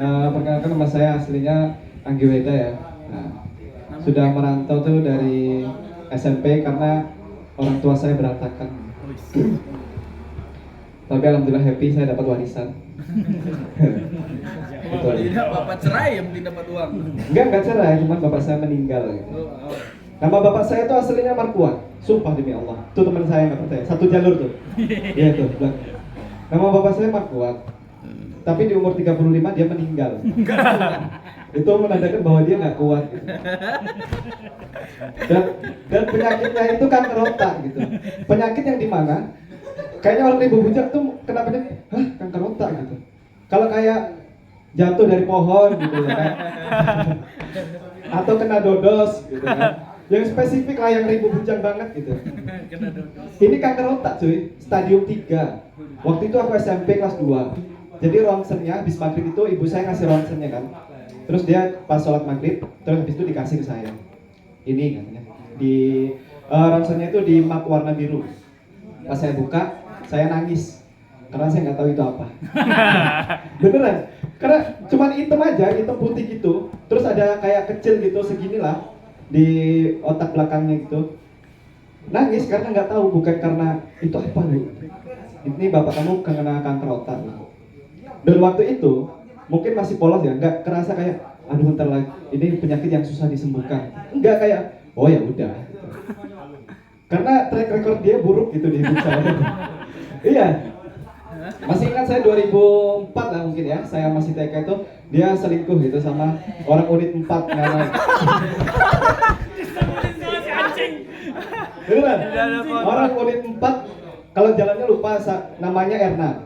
Perkenalkan nama saya aslinya Anggi Weda ya. Nah, sudah merantau tuh dari SMP karena orang tua saya berantakan. Tapi alhamdulillah happy saya dapat warisan. Betul. Tidak bapak cerai yang penting dapat uang. Enggak cerai, cuma bapak saya meninggal gitu. Nama bapak saya itu aslinya Markuan. Sumpah demi Allah. Itu teman saya nggak percaya. Satu jalur tuh. Iya tuh. Nama bapak saya Markuan. Tapi di umur 35 dia meninggal. Itu menandakan bahwa dia nggak kuat gitu. Dan penyakitnya itu kanker otak gitu. Penyakit yang di mana? Kayaknya orang ibu bujang tuh kena penyakit, hah kanker otak gitu. Kalau kayak jatuh dari pohon gitu ya kan. Atau kena dodos gitu kan. Yang spesifik lah yang ribu bujang banget gitu. Ini kanker otak cuy, stadium 3. Waktu itu aku SMP kelas 2. Jadi ronsennya habis maghrib itu ibu saya ngasih ronsennya kan. Terus dia pas sholat maghrib, terus habis itu dikasih ke saya. Ini katanya. Di ronsennya itu di map warna biru. Pas saya buka, saya nangis karena saya nggak tahu itu apa. Beneran, karena cuman hitam aja, hitam putih gitu. Terus ada kayak kecil gitu seginilah di otak belakangnya gitu. Nangis karena nggak tahu, bukan karena itu apa nih. Ini bapak kamu kena kanker otak. Dan waktu itu mungkin masih polos ya, nggak kerasa kayak aduh bentar lagi ini penyakit yang susah disembuhkan. Enggak, kayak oh ya udah. Karena track record dia buruk gitu di hidup saya. Iya. Masih ingat saya 2004 lah mungkin ya, saya masih TK itu dia selingkuh gitu sama orang unit 4 namanya. Beneran? Orang unit 4 kalau jalannya lupa namanya Erna.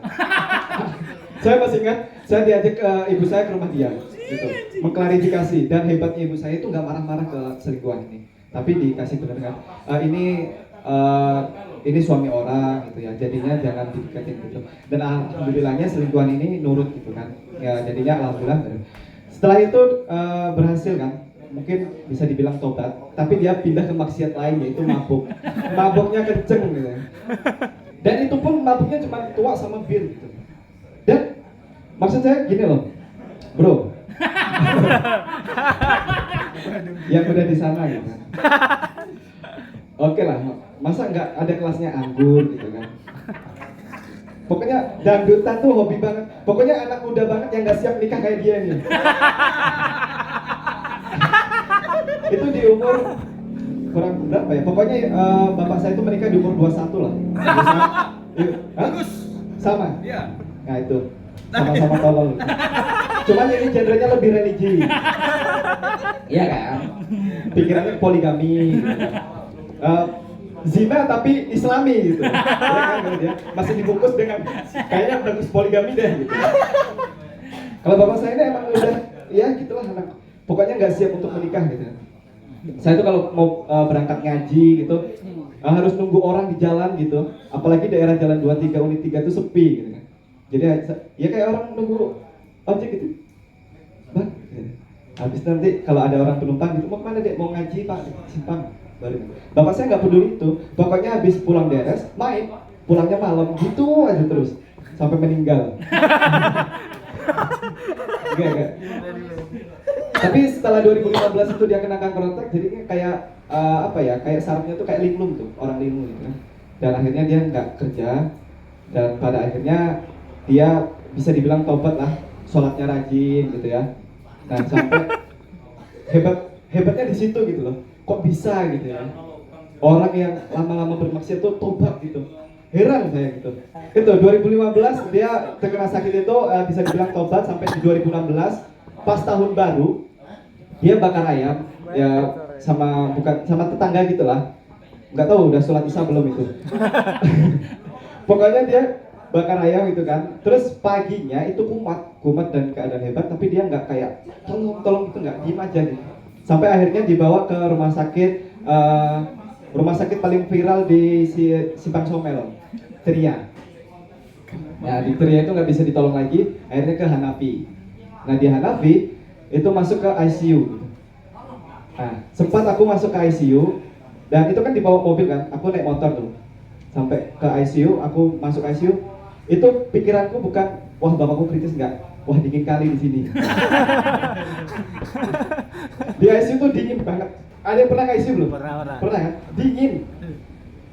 Saya masih ingat, saya diajak ke ibu saya ke rumah dia gitu, mengklarifikasi. Dan hebatnya ibu saya itu nggak marah-marah ke selingkuhan ini, tapi dikasih bener kan, ini suami orang gitu ya, jadinya jangan didekatin gitu. Dan alhamdulillahnya selingkuhan ini nurut gitu kan ya, jadinya alhamdulillah. Setelah itu berhasil kan, mungkin bisa dibilang tobat, tapi dia pindah ke maksiat lain yaitu mabuk. Mabuknya kenceng gitu. Dan itu pun mabuknya cuma tua sama bir gitu. Dan maksud saya gini loh, bro, yang udah di sana gitu kan. Oke lah, masa nggak ada kelasnya anggur gitu kan. Pokoknya dangdutan tuh hobi banget. Pokoknya anak muda banget yang nggak siap nikah kayak dia nih. Itu di umur kurang berapa ya? Pokoknya bapak saya itu menikah di umur 21 lah. Bagus. Sama? Iya. Nah itu, sama-sama tolol. Cuman ini genrenya lebih religi. Iya kan? Pikirannya poligami gitu. Zina tapi islami gitu. Ya kan, dia masih dibungkus dengan kayaknya bagus poligami deh gitu. Kalau bapak saya ini emang udah ya gitulah anak. Pokoknya nggak siap untuk menikah gitu. Saya tuh kalau mau berangkat ngaji gitu harus nunggu orang di jalan gitu. Apalagi daerah jalan 23 unit 3 itu sepi gitu kan. Jadi ya kayak orang nunggu ojek gitu. Bang, habis nanti kalau ada orang penumpang gitu, mau kemana dek? Mau ngaji pak, simpang. Baru. Bapak saya nggak peduli itu. Bapaknya habis pulang beres, main, pulangnya malam gitu aja terus sampai meninggal. Enggak. Tapi setelah 2015 itu dia kena kanker otak, jadi kayak apa ya? Kayak sarafnya tuh kayak linglung tuh, orang linglung gitu kan. Dan akhirnya dia nggak kerja, dan pada akhirnya dia bisa dibilang tobat lah, sholatnya rajin gitu ya. Dan sampai hebatnya di situ gitu loh. Kok bisa gitu ya? Orang yang lama-lama bermaksiat tuh tobat gitu. Heran saya gitu. Itu 2015 dia terkena sakit itu bisa dibilang tobat sampai di 2016 pas tahun baru dia bakar ayam ya bukan sama tetangga gitulah. Nggak tahu udah sholat isya belum itu. Pokoknya dia bakar ayam itu kan, terus paginya itu kumat dan keadaan hebat, tapi dia nggak kayak tolong itu nggak, diem aja gitu. Sampai akhirnya dibawa ke rumah sakit paling viral di Simpang Somel, Tria. Nah di Tria itu nggak bisa ditolong lagi, akhirnya ke Hanafi. Nah di Hanafi itu masuk ke ICU. Nah sempat aku masuk ke ICU, dan itu kan dibawa mobil kan, aku naik motor tuh sampai ke ICU, aku masuk ICU. Itu pikiranku bukan wah bapakku kritis, enggak. wah dingin kali di sini. Di ICU tuh dingin banget. Ada yang pernah ke ICU belum? Pernah. Pernah kan? Dingin.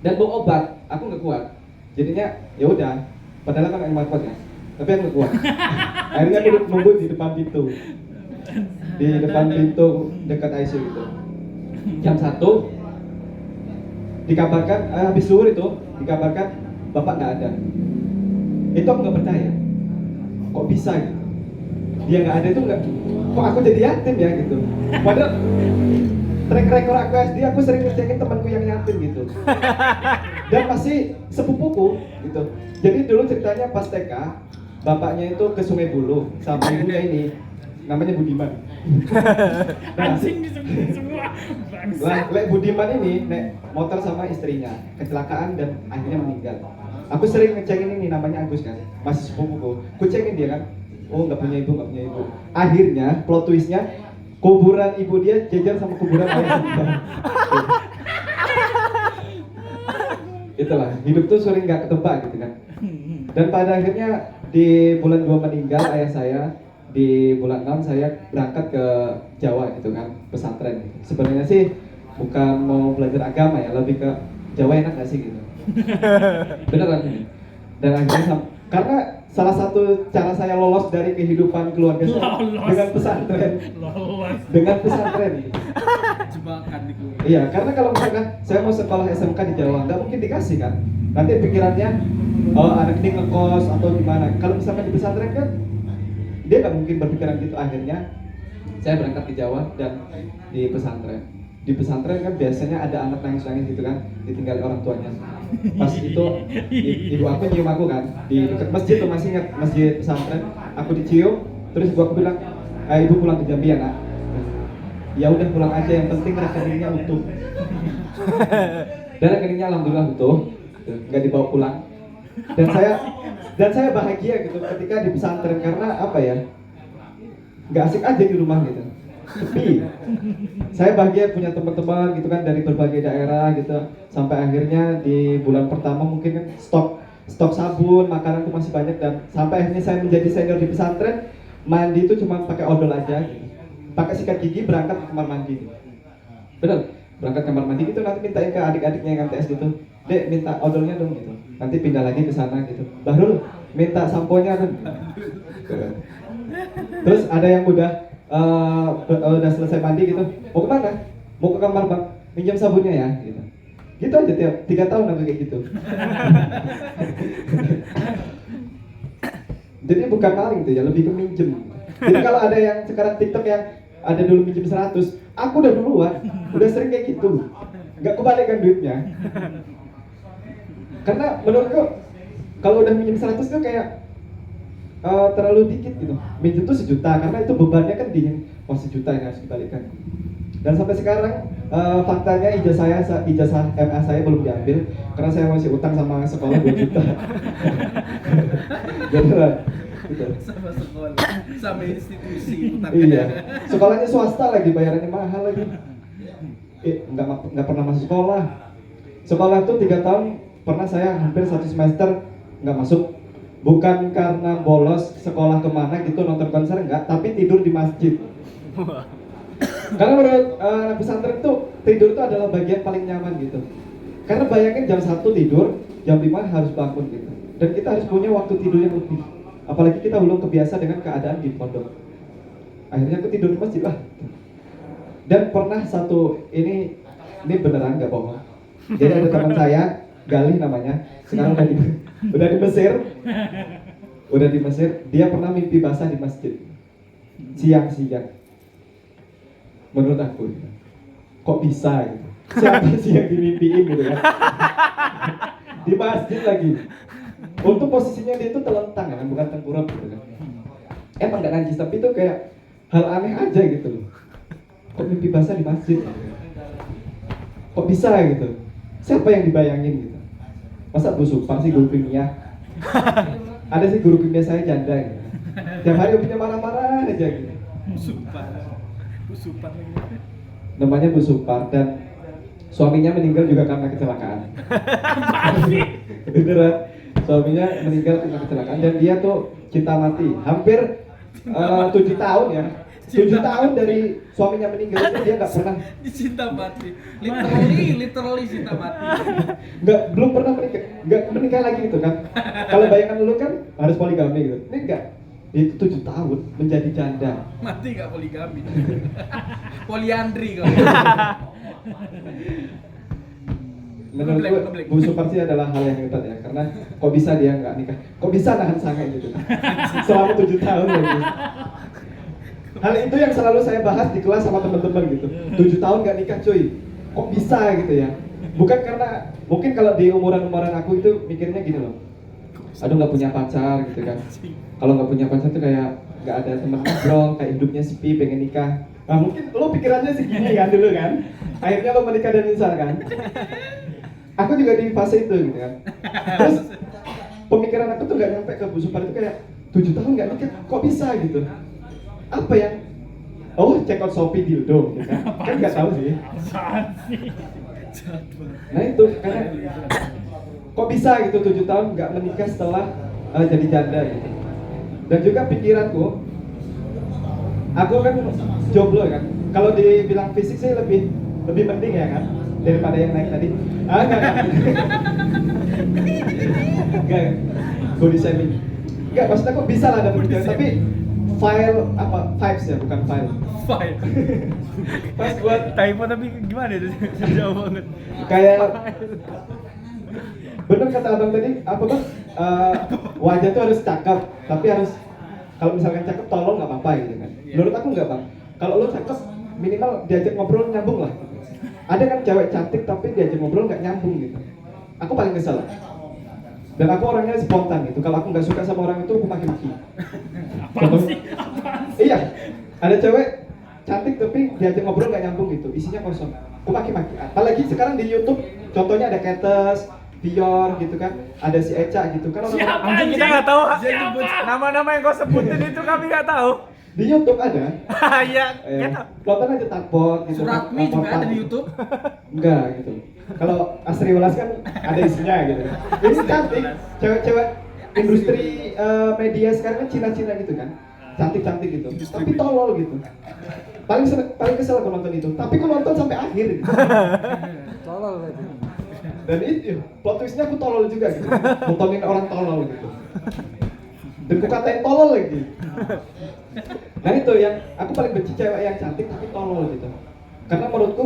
Dan bawa obat, aku nggak kuat. Jadinya ya udah, padahal kan emang kuat ya. Tapi aku nggak kuat. Akhirnya aku nunggu di depan pintu. Di depan pintu dekat ICU itu. Jam 1 dikabarkan, habis zuhur itu dikabarkan bapak nggak ada. Itu aku nggak percaya. Kok bisa gitu? Dia nggak ada itu nggak. Kok aku jadi yatim ya gitu? Padahal track record aku SD, aku sering ngecekin temanku yang yatim gitu. Dan masih sepupuku gitu. Jadi dulu ceritanya pas TK, bapaknya itu ke Sungai Buloh sama ibunya ini, namanya Budiman. Nah, Disebut semua. Lek Budiman ini naik motor sama istrinya, kecelakaan dan akhirnya meninggal. Aku sering ngecekin ini, namanya Agus kan, masih sepupuku. Ku cekin dia kan, oh nggak punya ibu. Akhirnya plot twistnya, kuburan ibu dia jajar sama kuburan ayahnya. Itulah, hidup tuh sering nggak ketebak gitu kan. Dan pada akhirnya di bulan 2 meninggal ayah saya, di bulan 6 saya berangkat ke Jawa gitu kan, pesantren. Sebenarnya sih bukan mau belajar agama ya, lebih ke Jawa enak gak sih gitu. Beneran. Dan akhirnya karena salah satu cara saya lolos dari kehidupan keluarga saya dengan pesantren. Dengan pesantren. Jebakan di gue. Iya, karena kalau misalkan saya mau sekolah SMK di Jawa, nggak mungkin dikasih kan. Nanti pikirannya, oh anak ini ngekos atau gimana. Kalau misalkan di pesantren kan, dia nggak mungkin berpikiran gitu. Akhirnya saya berangkat ke Jawa dan di pesantren. Di pesantren kan biasanya ada anak nangis-nangis gitu kan, ditinggal orang tuanya. Pas itu ibu aku nyium aku kan di dekat masjid tuh, masih ingat masjid pesantren. Aku dicium, terus ibu aku bilang, ibu pulang ke Jambi ya nak. Ya udah pulang aja, yang penting rekeningnya utuh. Dan rekeningnya alhamdulillah utuh, nggak dibawa pulang. Dan saya bahagia gitu ketika di pesantren, karena apa ya? Nggak asik aja di rumah gitu. Tapi saya bahagia punya teman-teman gitu kan dari berbagai daerah gitu. Sampai akhirnya di bulan pertama mungkin kan stok sabun, makanan tuh masih banyak, dan sampai akhirnya saya menjadi senior di pesantren. Mandi itu cuma pakai odol aja gitu. Pakai sikat gigi berangkat ke kamar mandi. Bener, berangkat kamar mandi gitu, nanti mintain ke adik-adiknya yang MTS gitu. Dek, minta odolnya dong gitu. Nanti pindah lagi ke sana gitu. Bahrul, minta samponya kan. Terus ada yang udah selesai mandi gitu. Mau kemana? Mau ke kamar bang, minjam sabunnya ya gitu. Gitu aja tiap 3 tahun aku kayak gitu. Jadi bukan maling tuh ya, lebih ke minjem. Jadi kalau ada yang sekarang TikTok yang ada dulu minjem 100, aku udah duluan, udah sering kayak gitu. Nggak kebalikan duitnya. Karena menurutku kalau udah minjem 100 tuh kayak terlalu dikit gitu. Minjem tuh 1 juta, karena itu bebannya kan dingin. Oh 1 juta yang harus dibalikan. Dan sampai sekarang faktanya ijazah MA saya belum diambil karena saya masih utang sama sekolah 2 juta. Beneran. Gitu. Sama sekolah, sama institusi utangnya. Iya. Sekolahnya swasta lagi, bayarannya mahal lagi. Nggak pernah masuk sekolah. Sekolah tuh 3 tahun pernah saya hampir 1 semester nggak masuk. Bukan karena bolos sekolah kemana gitu, nonton konser enggak, tapi tidur di masjid. Karena menurut pesantren itu tidur itu adalah bagian paling nyaman gitu. Karena bayangin jam 1 tidur, jam 5 harus bangun gitu. Dan kita harus punya waktu tidur yang lebih. Apalagi kita belum kebiasa dengan keadaan di pondok. Akhirnya aku tidur di masjid lah. Dan pernah ini beneran nggak bohong. Jadi ada teman saya, Galih namanya, sekarang udah di Mesir. Dia pernah mimpi basah di masjid siang-siang. Menurut aku, kok bisa gitu? Siapa sih yang dimimpiin gitu kan? Di masjid lagi. Untuk posisinya dia itu telentang kan, bukan tengkurap gitu kan. Emang gak najis, tapi itu kayak hal aneh aja gitu loh. Kok mimpi basah di masjid? Kok bisa gitu? Siapa yang dibayangin gitu? Masa Bu Supang sih guru kimia? Ada sih guru kimia saya janda gitu. Tiap hari punya marah-marah aja gitu. Usupan lagi. Namanya Bu Supar, dan suaminya meninggal juga karena kecelakaan. Beneran, suaminya meninggal karena kecelakaan, dan dia tuh cinta mati. Hampir 7 tahun ya. 7 tahun dari suaminya meninggal itu dia nggak pernah Cinta mati. Literally cinta mati. belum pernah menikah lagi gitu kan. Kalau bayangan dulu kan harus poligami gitu. Ini enggak. Dia itu 7 tahun menjadi janda. Mati nggak poligami. Poliandri kau. Menurut gue, Ngeblek. Bu Suparsi adalah hal yang hebat ya, karena kok bisa dia nggak nikah, kok bisa nahan sange gitu, selama 7 tahun lagi. Hal itu yang selalu saya bahas di kelas sama teman-teman gitu. 7 tahun nggak nikah cuy, kok bisa gitu ya? Bukan karena, mungkin kalau di umuran-umuran aku itu mikirnya gini loh, aduh nggak punya pacar gitu kan. Kalau nggak punya pacar tuh kayak nggak ada teman ngobrol, kayak hidupnya sepi, pengen nikah. Nah mungkin lo pikirannya segini kan dulu kan, akhirnya lo menikah dan insar kan. Aku juga di fase itu gitu kan. Terus pemikiran aku tuh nggak nyampe ke Bu Supar itu kayak 7 tahun nggak nikah, kok bisa gitu? Apa yang? Oh, check out Shopee dildo gitu kan? Kan nggak tahu sih. Nah itu karena kok bisa gitu 7 tahun nggak menikah setelah jadi janda gitu. Dan juga pikiranku, aku kan jomblo kan. Kalau dibilang fisik sih lebih mending ya kan daripada yang naik tadi. Enggak. Body shaming. Enggak, maksudnya kok bisa lah dapet cewek, tapi vibes ya, bukan file. Fine. Pas buat Typo tapi gimana itu? Jauh banget. kayak bener kata abang tadi, apa bang? Wajah tuh harus cakep, tapi harus kalau misalkan cakep tolong nggak apa-apa gitu kan. Menurut aku nggak bang. Kalau lo cakep minimal diajak ngobrol nyambung lah. Ada kan cewek cantik tapi diajak ngobrol nggak nyambung gitu. Aku paling kesel. Dan aku orangnya spontan gitu. Kalau aku nggak suka sama orang itu aku maki-maki. Iya. Ada cewek cantik tapi diajak ngobrol nggak nyambung gitu. Isinya kosong. Aku maki-maki. Apalagi sekarang di YouTube contohnya ada Ketes, Dior gitu kan, ada si Eca gitu kan orang-orang. Anjing kita nggak tahu Siapa? nama-nama yang kau sebutin itu kami nggak tahu. Di YouTube ada. Iya, Eh, kita. Nonton aja Takbot gitu. Suratmi juga ada di YouTube. Enggak gitu. Kalau Asri Welas kan ada isinya gitu. Ini cantik, cewek-cewek industri media sekarang kan Cina-Cina gitu kan. Cantik-cantik gitu. Tapi tolol gitu. Paling kesel aku nonton itu. Tapi aku nonton sampai akhir gitu. Tolol lagi. Dan itu plot twistnya aku tolol juga gitu. Nontonin orang tolol gitu. Dan aku katain tolol lagi. Nah itu yang aku paling benci cewek yang cantik tapi tolol gitu. Karena menurutku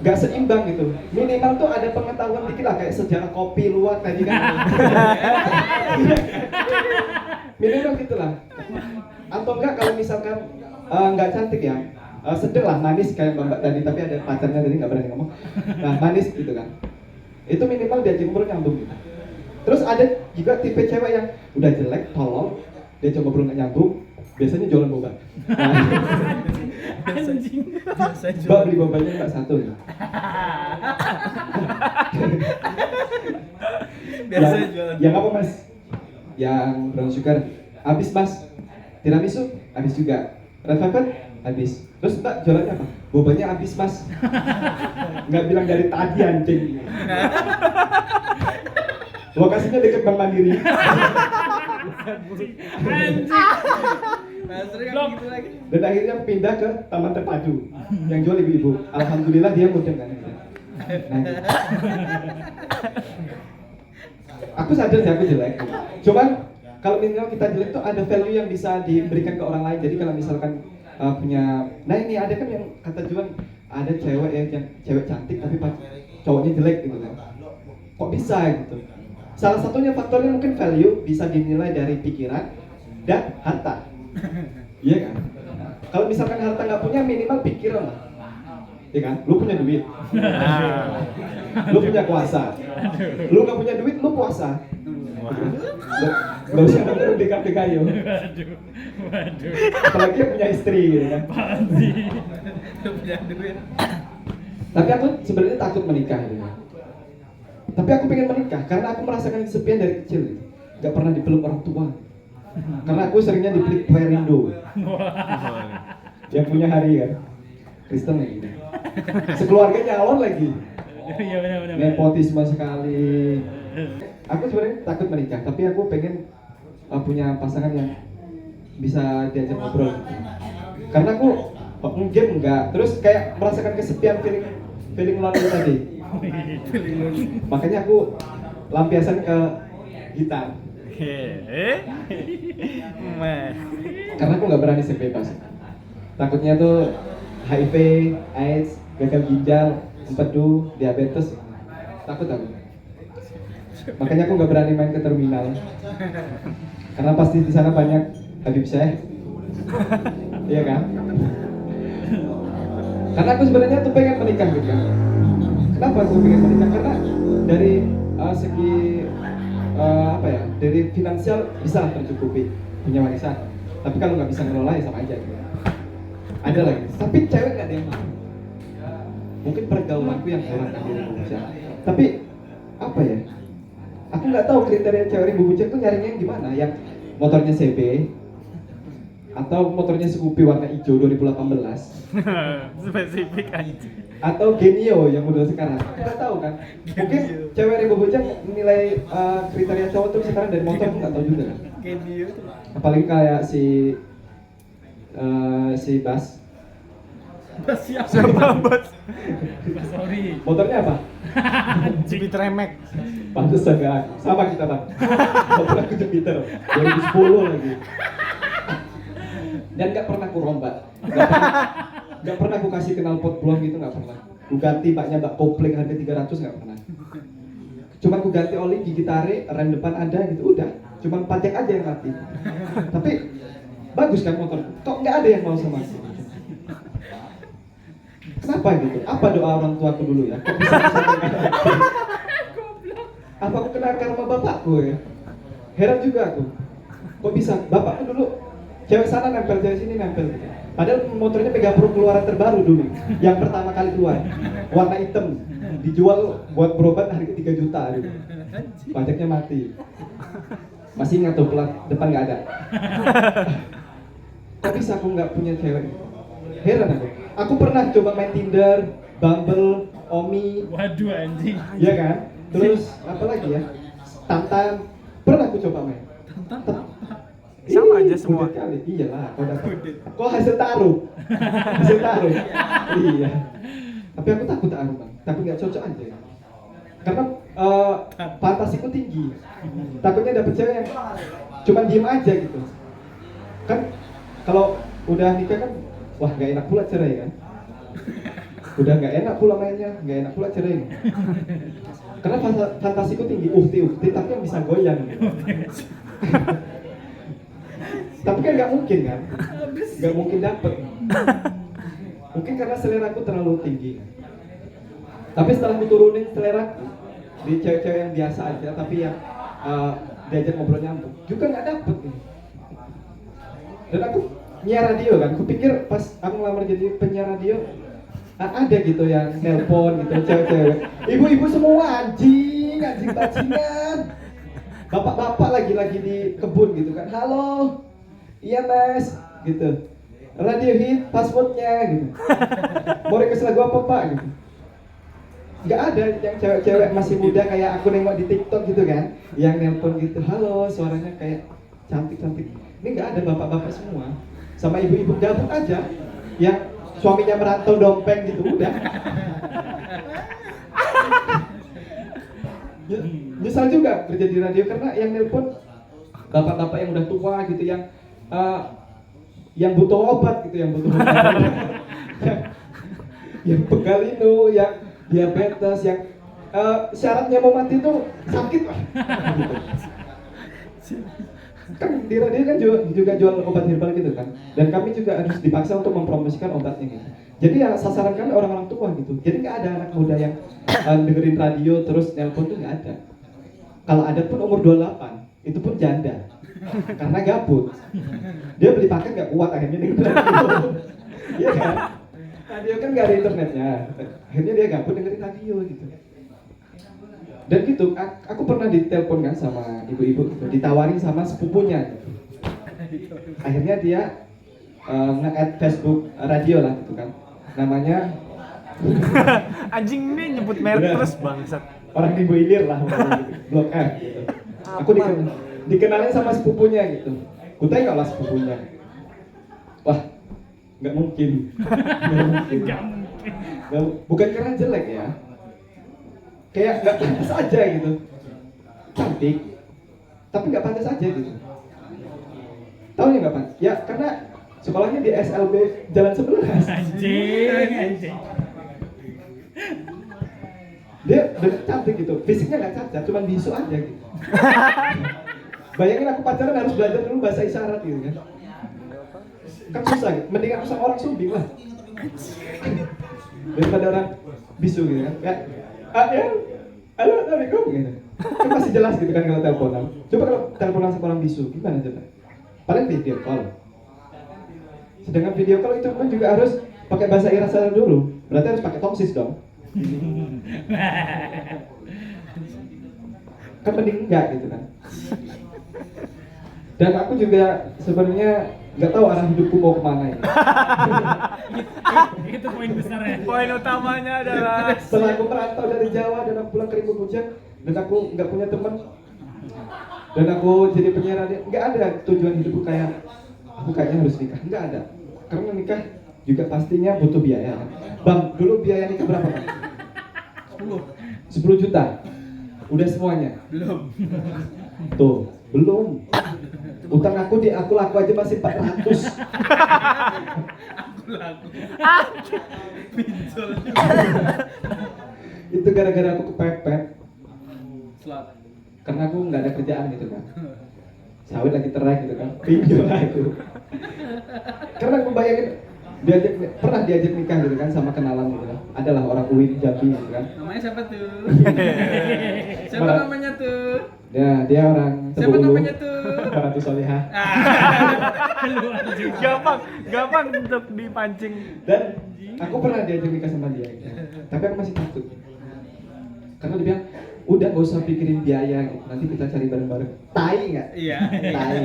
nggak seimbang gitu. Minimal tuh ada pengetahuan dikit lah kayak sejarah kopi luwak tadi kan. Minimal gitulah. Atau enggak kalau misalkan nggak cantik ya, sedih lah manis kayak mbak tadi tapi ada pacarnya tadi nggak berani ngomong. Nah manis gitu kan. Itu minimal diajak ngobrol nyambung gitu. Terus ada juga tipe cewek yang udah jelek, tolol, diajak ngobrol nggak nyambung, biasanya jualan boba. Anjing. Mbak beli bobanya mbak satu ya. Biasa yang, jualan. yang apa mas? Yang brown sugar, habis mas. Tiramisu, habis juga. Red velvet, habis. Terus mbak jualannya apa? Bobanya habis mas. Nggak bilang dari tadi anjing. Lokasinya deket Bank Mandiri. Nah, sering aku gitu lagi. Dan akhirnya pindah ke Taman Terpadu yang jual ibu-ibu. Alhamdulillah dia mudeng kan. Nah, gitu. Aku sadar sih aku jelek. Cuman kalau minimal kita jelek tuh ada value yang bisa diberikan ke orang lain. Jadi kalau misalkan punya, nah ini ada kan yang kata Juan ada cewek yang cewek cantik tapi cowoknya jelek gitu kan. Kok bisa gitu? Salah satunya faktornya mungkin value bisa dinilai dari pikiran dan harta. Iya kan? Kalau misalkan harta nggak punya minimal pikiran lah. Iya kan? Lu punya duit. Lu punya kuasa. Lu nggak punya duit, lu puasa. Gak usah nongkrong di kafe kayu. Waduh. Apalagi yang punya istri gitu kan. Pasti. Punya duit. Tapi aku sebenarnya takut menikah gitu. Tapi aku pengen menikah karena aku merasakan kesepian dari kecil gitu. Gak pernah dipeluk orang tua. Karena aku seringnya dipeluk Perindo. Yang punya hari kan. Kristen lagi gitu. Sekeluarga nyalon lagi. Iya benar. Nepotisme sekali. Aku sebenarnya takut menikah, tapi aku pengen punya pasangan yang bisa diajak ngobrol gitu. Karena aku game enggak, terus kayak merasakan kesepian feeling lonely tadi. Makanya aku lampiasan ke gitar. Karena aku nggak berani sih bebas. Takutnya tuh HIV, AIDS, gagal ginjal, empedu, diabetes. Takut aku. Makanya aku nggak berani main ke terminal. Karena pasti di sana banyak Habib Syekh. Iya kan? Karena aku sebenarnya tuh pengen menikah gitu kan. Kenapa aku pengen menikah? Karena dari segi dari finansial bisa lah tercukupi, punya warisan. Tapi kalau nggak bisa ngelola ya sama aja gitu. Ada lagi. Tapi cewek nggak ada yang mau. Mungkin pergaulanku yang kurang di Indonesia. Tapi apa ya? Aku nggak tahu kriteria cewek Rimbo Bunceng tuh nyarinya yang gimana? Yang motornya CB atau motornya Scoopy warna hijau 2018 Spesifik anjing. atau Genio yang model sekarang. Nggak tahu kan? Mungkin cewek Rimbo Bunceng menilai kriteria cowok tuh sekarang dari motor aku nggak tahu juga kan? Genio. Apalagi kayak si Bas. Siapa Bas? Sorry. Motornya apa? Jupiter Remek. Pantes agak sama kita bang. Motor aku Jupiter 2010 lagi. Dan nggak pernah aku rombak. Nggak pernah aku kasih knalpot blong gitu, nggak pernah. Aku ganti baknya bak kopling harga 300 nggak pernah. Cuman aku ganti oli, gigi tarik, rem depan ada gitu, udah. Cuman pajak aja yang mati. Tapi bagus kan motor. Kok nggak ada yang mau sama aku? Kenapa gitu? Apa doa orang tuaku dulu ya? Kok bisa sampai kayak gitu? Apa aku kena karma bapakku ya? Heran juga aku. Kok bisa? Bapakku dulu cewek sana nempel, cewek sini nempel. Padahal motornya Megapro keluaran terbaru dulu, yang pertama kali keluar, warna hitam, dijual buat berobat harga 3 juta gitu. Pajaknya mati. Masih ingat tuh plat depan nggak ada. Kok bisa aku nggak punya cewek? Heran aku. Aku pernah coba main Tinder, Bumble, Omi, Waduh anjing. ya kan? Terus apa lagi ya? Tantan. Pernah aku coba main. Sama aja semua. Udah kali. Iyalah, kok hasil taruh. Hasil taruh. Iya. Tapi aku takut taruh, Bang. Tapi nggak cocok aja. Karena fantasiku tinggi. Takutnya dapet cewek yang cuma diem aja gitu. Kan kalau udah nikah kan, wah nggak enak pula cerai kan. Udah nggak enak pula mainnya, nggak enak pula cerai. Karena fantasiku tinggi, ukti tapi yang bisa goyang. Gitu. Tapi kan nggak mungkin kan, nggak mungkin dapet. Mungkin karena selera aku terlalu tinggi. Tapi setelah aku turunin selera di cewek-cewek yang biasa aja, tapi yang diajak ngobrol nyambung, juga nggak dapet. Gitu. Dan aku nyiar radio kan, aku pikir pas aku ngelamar jadi penyiar radio ada gitu yang nelpon gitu, cewek-cewek, ibu-ibu semua anjing bajingan, bapak-bapak lagi di kebun gitu kan, halo, iya mas, gitu, radio hit, passwordnya gitu, mau request lagu apa pak gitu. Nggak ada yang cewek-cewek masih muda kayak aku nengok di TikTok gitu kan, yang nelpon gitu, halo, suaranya kayak cantik-cantik. Ini nggak ada, bapak-bapak semua, sama ibu-ibu gabut aja, yang suaminya merantau dompeng gitu, udah. Nyesal juga kerja di radio karena yang nelpon bapak-bapak yang udah tua gitu, yang butuh obat gitu, yang yang pegalinu, yang diabetes, yang syaratnya mau mati tuh sakit lah. Gitu. Kan di radio kan juga jual obat herbal gitu kan, dan kami juga harus dipaksa untuk mempromosikan obatnya gitu. Jadi ya sasaran kami orang-orang tua gitu. Jadi nggak ada anak muda yang dengerin radio terus nelpon tuh nggak ada. Kalau ada pun umur 28, itu pun janda karena gabut. Dia beli paket nggak kuat, akhirnya dengerin radio. Iya kan? Radio kan nggak ada internetnya, akhirnya dia gabut dengerin radio gitu. Dan gitu, aku pernah ditelepon kan sama ibu-ibu gitu, ditawarin sama sepupunya gitu. Akhirnya dia nge-add Facebook radio lah gitu kan, namanya Anjing ini nyebut merek terus bangsat. orang Ibu Ilir lah, Blok F gitu. Aku dikenalin sama sepupunya gitu. Ku tengok lah sepupunya. Wah, nggak mungkin. Nggak mungkin. Bukan karena jelek ya. Kayak nggak pantas aja gitu. Cantik, tapi nggak pantas aja gitu. Tahu ya nggak pantas? Ya karena sekolahnya di SLB Jalan 11. Anjing. Dia bener cantik gitu, fisiknya nggak cacat, cuman bisu aja gitu. Bayangin aku pacaran harus belajar dulu bahasa isyarat gitu kan. Kan susah gitu, mending aku sama orang sumbing lah. Daripada orang bisu gitu kan. Kayak, ya, halo, assalamualaikum gitu. Kan masih jelas gitu kan kalau teleponan. Coba kalau teleponan sama orang bisu, gimana coba? Paling video call. Sedangkan video call itu pun juga harus pakai bahasa isyarat dulu. Berarti harus pakai toksis dong. Kan mending enggak gitu kan. Dan aku juga sebenarnya nggak tahu arah hidupku mau kemana ini. Itu poin besarnya. Poin utamanya adalah Setelah aku merantau dari Jawa dan aku pulang ke Rimbun Hujan dan aku nggak punya teman dan aku jadi penyiar radio, nggak ada tujuan hidupku kayak aku kayaknya harus nikah, nggak ada. Karena nikah juga pastinya butuh biaya. Bang, dulu biaya nikah berapa Bang? 10 juta. Udah semuanya? Belum. Tuh, belum. Utang aku laku aja masih 400. Aku laku. Pinjol. Itu gara-gara aku kepepet. Slat. Karena aku nggak ada kerjaan gitu kan. Sawit lagi terai gitu kan. Pinjol lah itu. Karena aku bayangin pernah diajak nikah gitu kan sama kenalan gitu kan. Adalah orang UIN Jambi gitu kan. Namanya siapa tuh? Siapa Mana? namanya tuh? Ya, dia orang Siapa Tebu Ulu. namanya tuh? Ratu Solihah. gampang untuk dipancing. Dan aku pernah diajak nikah sama dia gitu. Tapi aku masih takut. Karena dia bilang, udah gak usah pikirin biaya gitu. Nanti kita cari bareng-bareng. Tai nggak? Iya. Tai.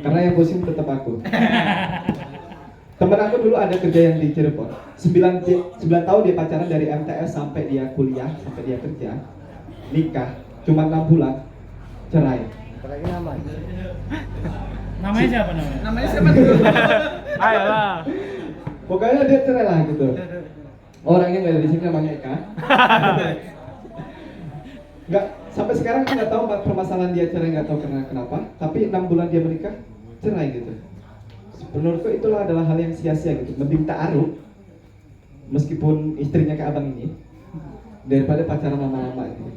Karena yang pusing tetap aku. Temen aku dulu ada kerja yang di Cirebon. 9 tahun dia pacaran dari MTS sampai dia kuliah, sampai dia kerja. Nikah, cuma 6 bulan, cerai. Namanya siapa namanya? Namanya siapa tuh? Ayolah. Pokoknya dia cerai lah gitu. Orangnya nggak ada di sini namanya Eka. Nggak, sampai sekarang aku nggak tahu permasalahan dia cerai, nggak tahu kenapa. Tapi 6 bulan dia menikah, cerai gitu. Menurutku itulah adalah hal yang sia-sia gitu. Mending ta'aruf, meskipun istrinya ke abang ini, daripada pacaran lama-lama gitu.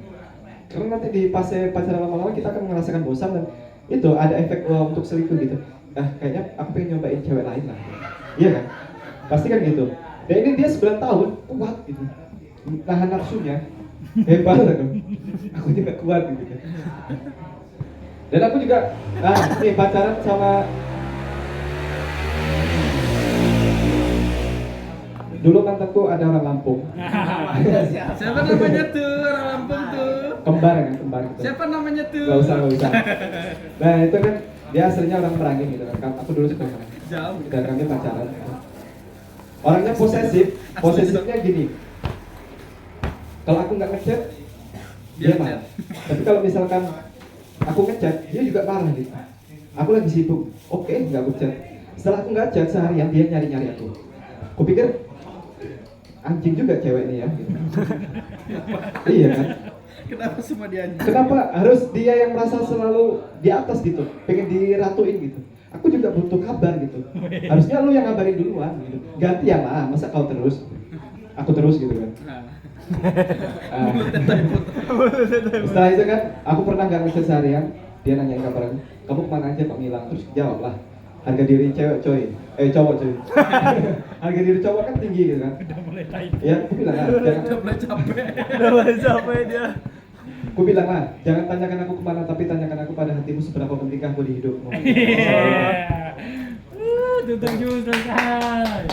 Karena nanti di fase pacaran lama-lama kita akan merasakan bosan dan itu ada efek untuk selingkuh gitu. Nah kayaknya aku pengen nyobain cewek lain lah. Iya kan? Pasti kan gitu. Dan ini dia 9 tahun, kuat gitu. Nahan nafsunya. Hebat lah dong. Aku juga kuat gitu kan. Dan aku juga, nih pacaran sama dulu mantanku ada orang Lampung. Siapa namanya tuh? Orang Lampung tuh. Kembar kan, kembar gitu. Siapa namanya tuh? Gak usah. Nah itu kan dia aslinya orang Merangin gitu kan. Aku dulu suka Merangin. Jauh. Dan kami pacaran. Orangnya posesifnya gini. Kalau aku nggak ngechat, dia Dia marah. chat. Tapi kalau misalkan aku ngechat, dia juga marah gitu. Aku lagi sibuk, oke nggak aku chat. Setelah aku nggak chat seharian, dia nyari aku. Kupikir anjing juga cewek ini ya. Gitu. Iya kan? Kenapa semua dia anjing? Kenapa harus dia yang merasa selalu di atas gitu, pengen diratuin gitu? Aku juga butuh kabar gitu. Harusnya lu yang ngabarin duluan gitu. Gantian lah, masa kau terus? Aku terus gitu kan. Nah, Setelah itu kan, aku pernah nggak ngechat seharian. Dia nanyain kabar aku, kamu kemana aja kok ngilang? Terus jawab lah, harga diri cewek coy, cowok coy. Harga diri cowok kan tinggi gitu kan. Udah mulai tai. Ya, aku bilang lah, udah mulai capek. Udah mulai capek dia. aku bilang lah, jangan tanyakan aku kemana, tapi tanyakan aku pada hatimu seberapa pentingkah aku di hidupmu. Tutup jus selesai.